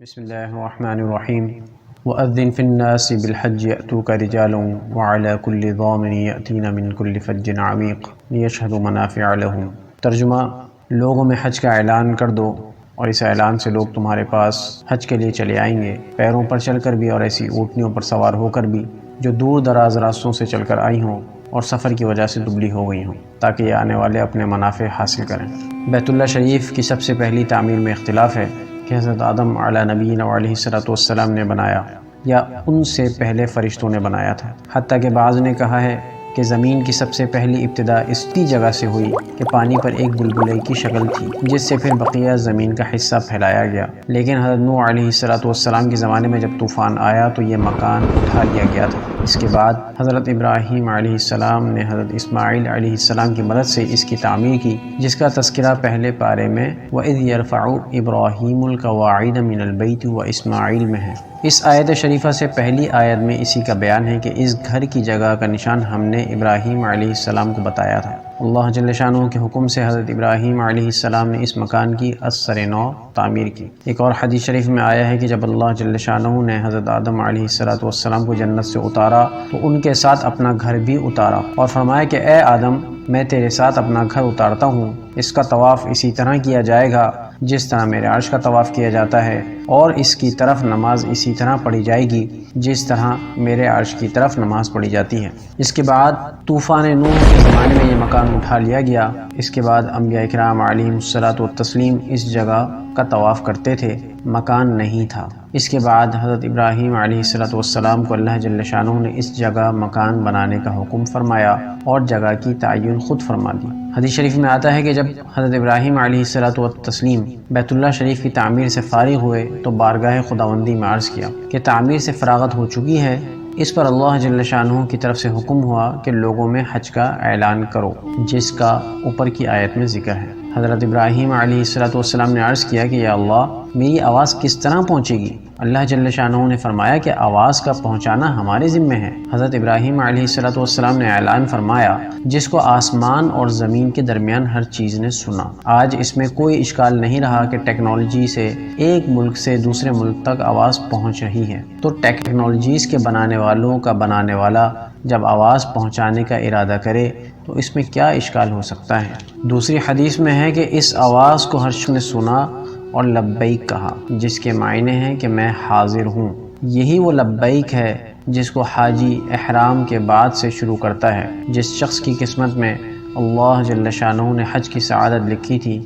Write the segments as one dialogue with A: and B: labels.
A: بسم اللہ الرحمن الرحیم وأذن في الناس بالحج يأتوك رجال وعلى كل ضامن يأتين من كل فج عميق ليشهدوا منافع لهم۔ ترجمہ: لوگوں میں حج کا اعلان کر دو اور اس اعلان سے لوگ تمہارے پاس حج کے لیے چلے آئیں گے، پیروں پر چل کر بھی اور ایسی اونٹنیوں پر سوار ہو کر بھی جو دور دراز راستوں سے چل کر آئی ہوں اور سفر کی وجہ سے دبلی ہو گئی ہوں، تاکہ یہ آنے والے اپنے منافع حاصل کریں۔ بیت اللہ شریف کی سب سے پہلی تعمیر میں اختلاف ہے کہ حضرت آدم علیہ نبینا علیہ السلام نے بنایا یا ان سے پہلے فرشتوں نے بنایا تھا، حتیٰ کہ بعض نے کہا ہے کہ زمین کی سب سے پہلی ابتدا اسی جگہ سے ہوئی کہ پانی پر ایک بلبلے کی شکل تھی، جس سے پھر بقیہ زمین کا حصہ پھیلایا گیا، لیکن حضرت نوح علیہ السلام کے زمانے میں جب طوفان آیا تو یہ مکان اٹھا لیا گیا تھا۔ اس کے بعد حضرت ابراہیم علیہ السلام نے حضرت اسماعیل علیہ السلام کی مدد سے اس کی تعمیر کی، جس کا تذکرہ پہلے پارے میں وَإِذْ يَرْفَعُ إِبْرَاهِيمُ الْقَوَاعِدَ مِنَ الْبَيْتِ وَإِسْمَاعِيلُ میں ہے۔ اس آیت شریفہ سے پہلی آیت میں اسی کا بیان ہے کہ اس گھر کی جگہ کا نشان ہم نے ابراہیم علیہ السلام کو بتایا تھا۔ اللہ جل شانہ کے حکم سے حضرت ابراہیم علیہ السلام نے اس مکان کی از نو تعمیر کی۔ ایک اور حدیث شریف میں آیا ہے کہ جب اللہ جل شانہ نے حضرت آدم علیہ السلام کو جنت سے اتارا تو ان کے ساتھ اپنا گھر بھی اتارا اور فرمایا کہ اے آدم، میں تیرے ساتھ اپنا گھر اتارتا ہوں، اس کا طواف اسی طرح کیا جائے گا جس طرح میرے عرش کا طواف کیا جاتا ہے، اور اس کی طرف نماز اسی طرح پڑھی جائے گی جس طرح میرے عرش کی طرف نماز پڑھی جاتی ہے۔ اس کے بعد طوفان نوح کے زمانے میں یہ مکان اٹھا لیا گیا۔ اس کے بعد انبیاء کرام علیہم الصلوۃ والتسلیم اس جگہ کا طواف کرتے تھے، مکان نہیں تھا۔ اس کے بعد حضرت ابراہیم علیہ السلام کو اللہ جل شانہ نے اس جگہ مکان بنانے کا حکم فرمایا اور جگہ کی تعین خود فرما دی۔ حدیث شریف میں آتا ہے کہ جب حضرت ابراہیم علیہ السلام بیت اللہ شریف کی تعمیر سے فارغ ہوئے تو بارگاہ خداوندی میں عرض کیا کہ تعمیر سے فراغت ہو چکی ہے۔ اس پر اللہ جل شانہ کی طرف سے حکم ہوا کہ لوگوں میں حج کا اعلان کرو، جس کا اوپر کی آیت میں ذکر ہے۔ حضرت ابراہیم علیہ السلام نے عرض کیا کہ یا اللہ، میری آواز کس طرح پہنچے گی؟ اللہ جل شانہ نے فرمایا کہ آواز کا پہنچانا ہمارے ذمہ ہے۔ حضرت ابراہیم علیہ السلام نے اعلان فرمایا جس کو آسمان اور زمین کے درمیان ہر چیز نے سنا۔ آج اس میں کوئی اشکال نہیں رہا کہ ٹیکنالوجی سے ایک ملک سے دوسرے ملک تک آواز پہنچ رہی ہے، تو ٹیکنالوجیز کے بنانے والوں کا بنانے والا جب آواز پہنچانے کا ارادہ کرے تو اس میں کیا اشکال ہو سکتا ہے؟ دوسری حدیث میں ہے کہ اس آواز کو ہر شخص نے سنا اور لبیک کہا، جس کے معنی ہیں کہ میں حاضر ہوں۔ یہی وہ لبیک ہے جس کو حاجی احرام کے بعد سے شروع کرتا ہے۔ جس شخص کی قسمت میں اللہ جل شانہ نے حج کی سعادت لکھی تھی،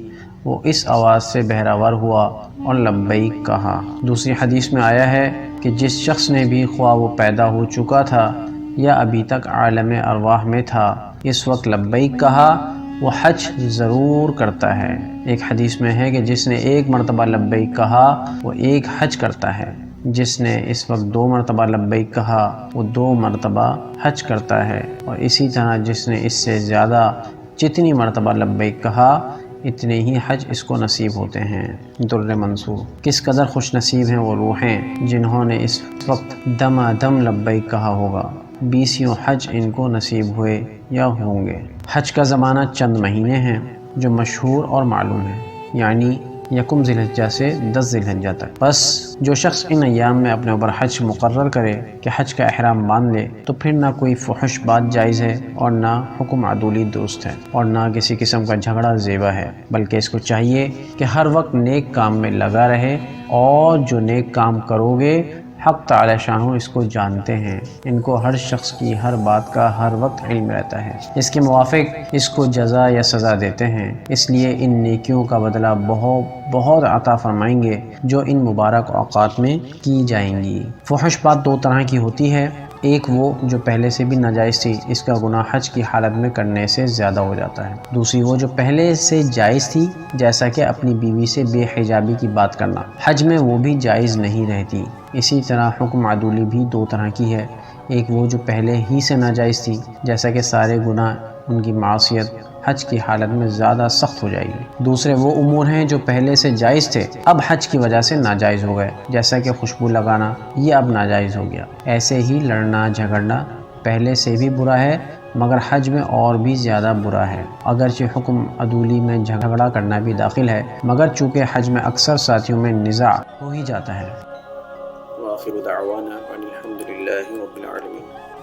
A: وہ اس آواز سے بہرور ہوا اور لبیک کہا۔ دوسری حدیث میں آیا ہے کہ جس شخص نے بھی خواہ وہ پیدا ہو چکا تھا یا ابھی تک عالم ارواح میں تھا، اس وقت لبیک کہا، وہ حج ضرور کرتا ہے۔ ایک حدیث میں ہے کہ جس نے ایک مرتبہ لبیک کہا وہ ایک حج کرتا ہے، جس نے اس وقت 2 مرتبہ لبیک کہا وہ 2 مرتبہ حج کرتا ہے، اور اسی طرح جس نے اس سے زیادہ جتنی مرتبہ لبیک کہا اتنے ہی حج اس کو نصیب ہوتے ہیں۔ در منصور: کس قدر خوش نصیب ہیں وہ روحیں جنہوں نے اس وقت دما دم لبیک کہا ہوگا، 20 حج ان کو نصیب ہوئے یا ہوں گے۔ حج کا زمانہ چند مہینے ہیں جو مشہور اور معلوم ہے، یعنی 1 ذی الحجہ سے 10 ذی الحجہ تک۔ بس جو شخص ان ایام میں اپنے اوپر حج مقرر کرے کہ حج کا احرام باندھ لے تو پھر نہ کوئی فحش بات جائز ہے اور نہ حکم عدولی درست ہے اور نہ کسی قسم کا جھگڑا زیبا ہے، بلکہ اس کو چاہیے کہ ہر وقت نیک کام میں لگا رہے، اور جو نیک کام کرو گے حق تعالی شانہ اس کو جانتے ہیں، ان کو ہر شخص کی ہر بات کا ہر وقت علم رہتا ہے، اس کے موافق اس کو جزا یا سزا دیتے ہیں، اس لیے ان نیکیوں کا بدلہ بہت عطا فرمائیں گے جو ان مبارک اوقات میں کی جائیں گی۔ فحش بات 2 طرح کی ہوتی ہے، ایک وہ جو پہلے سے بھی ناجائز تھی، اس کا گناہ حج کی حالت میں کرنے سے زیادہ ہو جاتا ہے۔ دوسری وہ جو پہلے سے جائز تھی، جیسا کہ اپنی بیوی سے بے حجابی کی بات کرنا، حج میں وہ بھی جائز نہیں رہتی۔ اسی طرح حکم عدولی بھی 2 طرح کی ہے، ایک وہ جو پہلے ہی سے ناجائز تھی، جیسا کہ سارے گناہ ان کی معصیت حج کی حالت میں زیادہ سخت ہو جائے گی۔ دوسرے وہ امور ہیں جو پہلے سے جائز تھے، اب حج کی وجہ سے ناجائز ہو گئے، جیسا کہ خوشبو لگانا، یہ اب ناجائز ہو گیا۔ ایسے ہی لڑنا جھگڑنا پہلے سے بھی برا ہے مگر حج میں اور بھی زیادہ برا ہے۔ اگرچہ حکم عدولی میں جھگڑا کرنا بھی داخل ہے، مگر چونکہ حج میں اکثر ساتھیوں میں نزاع ہو ہی جاتا ہے۔
B: وآخر دعوانا ان الحمد للہ رب العالمین۔